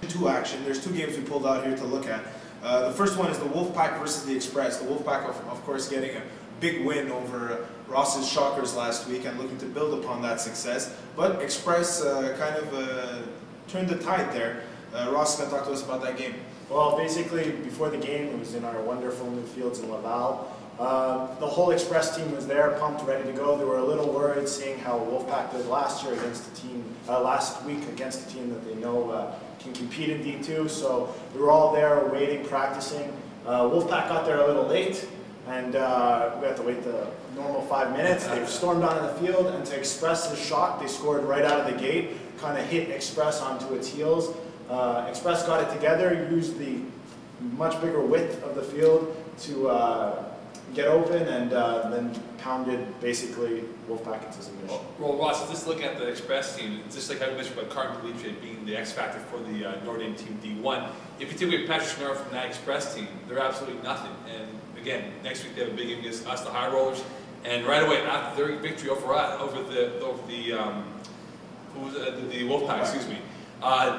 2 action. There's 2 games we pulled out here to look at. The first one is the Wolfpack versus the Express. The Wolfpack, of course, getting a big win over Ross's Shockers last week and looking to build upon that success. But Express kind of turned the tide there. Ross is going to talk to us about that game. Well, basically, before the game, it was in our wonderful new fields in Laval. The whole Express team was there, pumped, ready to go. They were a little worried seeing how Wolfpack did last year against the team, last week against a team that they know can compete in D2. So we were all there waiting, practicing. Wolfpack got there a little late, and we had to wait the normal 5 minutes. They stormed onto the field, and to Express's shock, they scored right out of the gate, kind of hit Express onto its heels. Express got it together, used the much bigger width of the field to get open, and then pounded basically Wolfpack into submission. Well, Ross, just looking at the Express team, just like I mentioned about Carmen Pelice being the X factor for the Notre Dame team D1, if you take away Patrick Schnurr from that Express team, they're absolutely nothing. And again, next week they have a big game against us, the High Rollers, and right away after their victory over the Wolfpack, excuse me.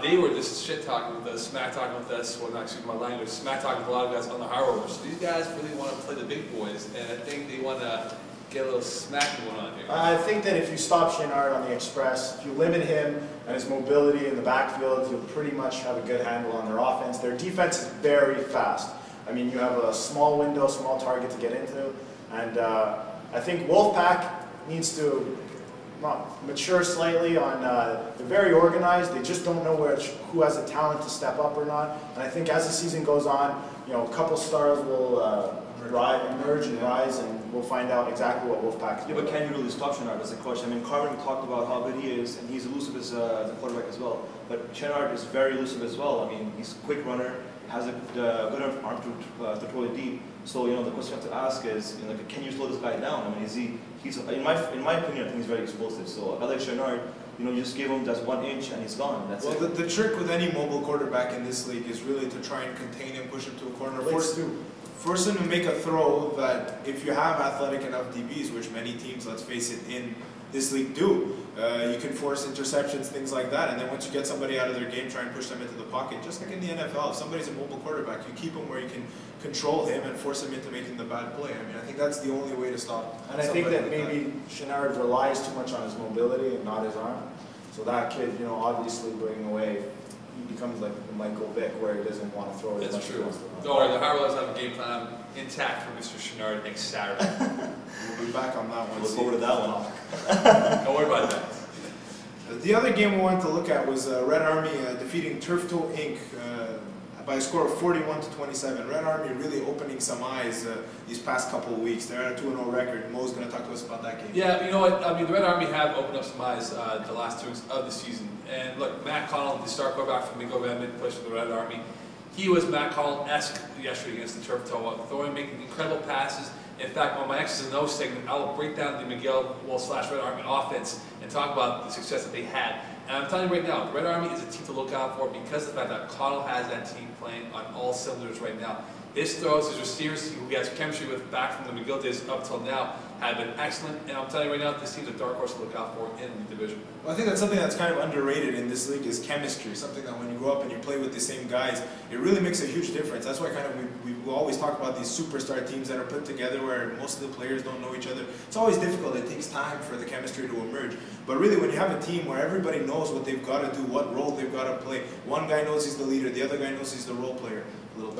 They were just shit talking with us, smack talking with us, well not excuse my language, smack talking with a lot of guys on the high rollers. So these guys really want to play the big boys, and I think they want to get a little smacking going on here. I think that if you stop Chenard on the Express, if you limit him and his mobility in the backfield, you'll pretty much have a good handle on their offense. Their defense is very fast. I mean, you have a small window, small target to get into, and I think Wolfpack needs to mature slightly on, they're very organized, they just don't know who has the talent to step up or not. And I think as the season goes on, you know, a couple stars will emerge and rise, and we'll find out exactly what Wolfpack is doing. Yeah, but can you really stop Chenard? That's the question. I mean, Carmen talked about how good he is, and he's elusive as a quarterback as well. But Chenard is very elusive as well. I mean, he's a quick runner, has a good arm to throw it deep. So, you know, the question you have to ask is, you know, like, can you slow this guy down? I mean, he's in my opinion, I think he's very explosive. So, a guy like Chenard, you know, you just give him just 1 inch and he's gone. That's it. Well, the trick with any mobile quarterback in this league is really to try and contain him, push him to a corner, force him to make a throw that if you have athletic enough DBs, which many teams, let's face it, in this league do, you can force interceptions, things like that, and then once you get somebody out of their game, try and push them into the pocket. Just like in the NFL, if somebody's a mobile quarterback, you keep him where you can control him and force him into making the bad play. I mean, I think that's the only way to stop. And I think that maybe Chenard relies too much on his mobility and not his arm. So that kid, you know, obviously bringing away, he becomes like Michael Vick, where he doesn't want to throw as much as he wants to run. Don't worry, the High Rollers have a game plan intact for Mr. Chenard next Saturday. We'll be back on that one. Look forward to that one. Don't worry about that. The other game we wanted to look at was Red Army defeating Turf Toe Inc. By a score of 41-27. Red Army really opening some eyes these past couple of weeks. They're at a 2-0 record. Mo's going to talk to us about that game. Yeah, you know what? I mean, the Red Army have opened up some eyes the last 2 weeks of the season. And look, Matt Connell, the star quarterback from Mingo Van Mid, plays for the Red Army. He was Matt Connell-esque yesterday against the Turf Toe, throwing, making incredible passes. In fact, on my X's and O's segment, I will break down the Miguel / Red Army offense and talk about the success that they had. And I'm telling you right now, the Red Army is a team to look out for because of the fact that Connell has that team playing on all cylinders right now. His throws, his receivers, who he has chemistry with back from the McGill days up till now, have been excellent. And I'm telling you right now, this team's a dark horse to look out for in the division. Well, I think that's something that's kind of underrated in this league is chemistry. Something that when you go up and you play with the same guys, it really makes a huge difference. That's why kind of we always talk about these superstar teams that are put together where most of the players don't know each other. It's always difficult. It takes time for the chemistry to emerge. But really, when you have a team where everybody knows what they've got to do, what role they've got to play, one guy knows he's the leader, the other guy knows he's the role player.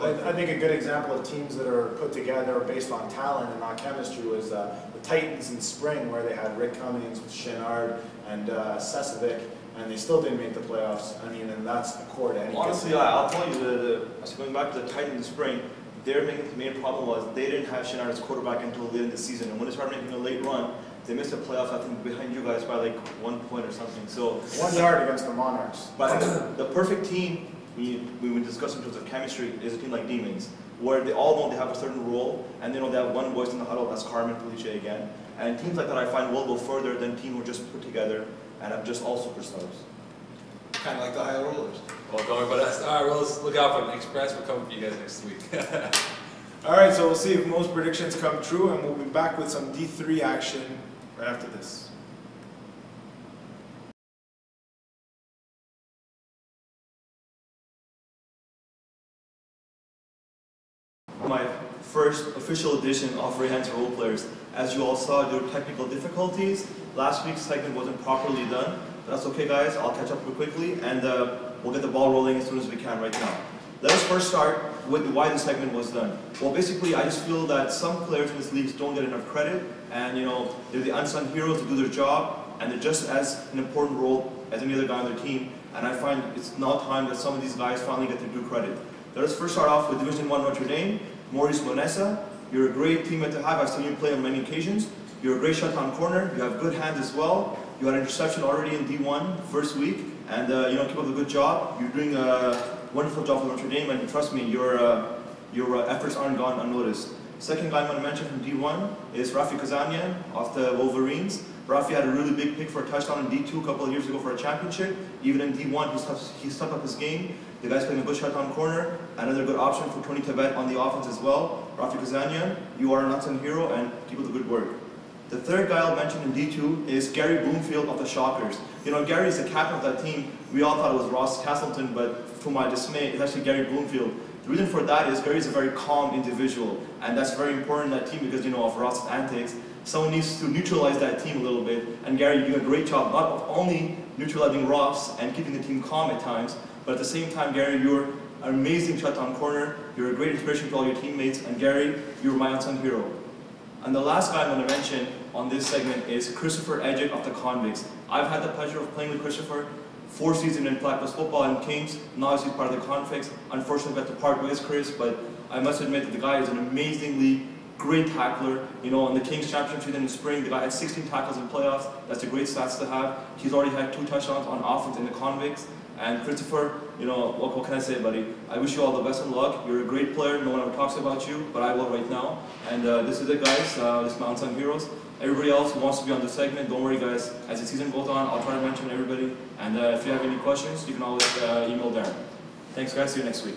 I think a good example of teams that are put together based on talent and not chemistry was the Titans in spring, where they had Rick Cummings, Chenard, and Sesevic, and they still didn't make the playoffs. I mean, and that's a core to any. Honestly, I'll tell you, going back to the Titans in spring, their main problem was they didn't have Chenard as quarterback until late in the season, and when they started making a late run, they missed the playoffs, I think, behind you guys by like 1 point or something. So 1 yard against the Monarchs. But the perfect team, we would discuss in terms of chemistry, is a team like Demons, where they all know they have a certain role, and they know they have one voice in the huddle, that's Carmen Pelice again. And teams like that I find will go further than teams who are just put together and have just all superstars. Kind of like the High Rollers. Well, don't worry about us. All right, Rollers, look out for the Express. We're coming for you guys next week. All right, so we'll see if most predictions come true, and we'll be back with some D3 action right after this. first official edition of Rehan's Role Players. As you all saw, there were technical difficulties. Last week's segment wasn't properly done, but that's okay, guys. I'll catch up real quickly, and we'll get the ball rolling as soon as we can right now. Let us first start with why the segment was done. Well, basically, I just feel that some players in this league don't get enough credit, and they're the unsung heroes to do their job, and they're just as an important role as any other guy on their team. And I find it's now time that some of these guys finally get their due credit. Let us first start off with Division 1 Notre Dame. Maurice Monessa, you're a great teammate to have. I've seen you play on many occasions. You're a great shutdown corner. You have good hands as well. You had an interception already in D1 first week, and keep up the good job. You're doing a wonderful job for Notre Dame, and trust me, your efforts aren't gone unnoticed. Second guy I'm going to mention from D1 is Rafi Kazanian of the Wolverines. Rafi had a really big pick for a touchdown in D2 a couple of years ago for a championship. Even in D1, he stepped up his game. The guy's playing a good shutdown corner. Another good option for Tony Tibet on the offense as well. Rafi Kazanian, you are an unsung hero, and keep up the good work. The third guy I'll mention in D2 is Gary Bloomfield of the Shockers. Gary is the captain of that team. We all thought it was Ross Castleton, but to my dismay, it's actually Gary Bloomfield. The reason for that is Gary is a very calm individual, and that's very important in that team because, of Ross's antics. Someone needs to neutralize that team a little bit, and Gary, you do a great job not of only neutralizing Ross and keeping the team calm at times, but at the same time, Gary, you're an amazing shutdown corner, you're a great inspiration to all your teammates, and Gary, you're my unsung hero. And the last guy I'm going to mention on this segment is Christopher Edgett of the Convicts. I've had the pleasure of playing with Christopher 4 seasons in FlagPlus football and Kings. Now he's part of the Convicts. Unfortunately, got to part ways, Chris, but I must admit that the guy is an amazingly great tackler. On the Kings championship season in spring, the guy had 16 tackles in playoffs. That's a great stats to have. He's already had 2 touchdowns on offense in the Convicts. And Christopher, what can I say, buddy? I wish you all the best of luck. You're a great player. No one ever talks about you, but I will right now. And this is it, guys. This is my unsung heroes. Everybody else who wants to be on the segment, don't worry, guys. As the season goes on, I'll try to mention everybody. And if you have any questions, you can always email Darren. Thanks, guys. See you next week.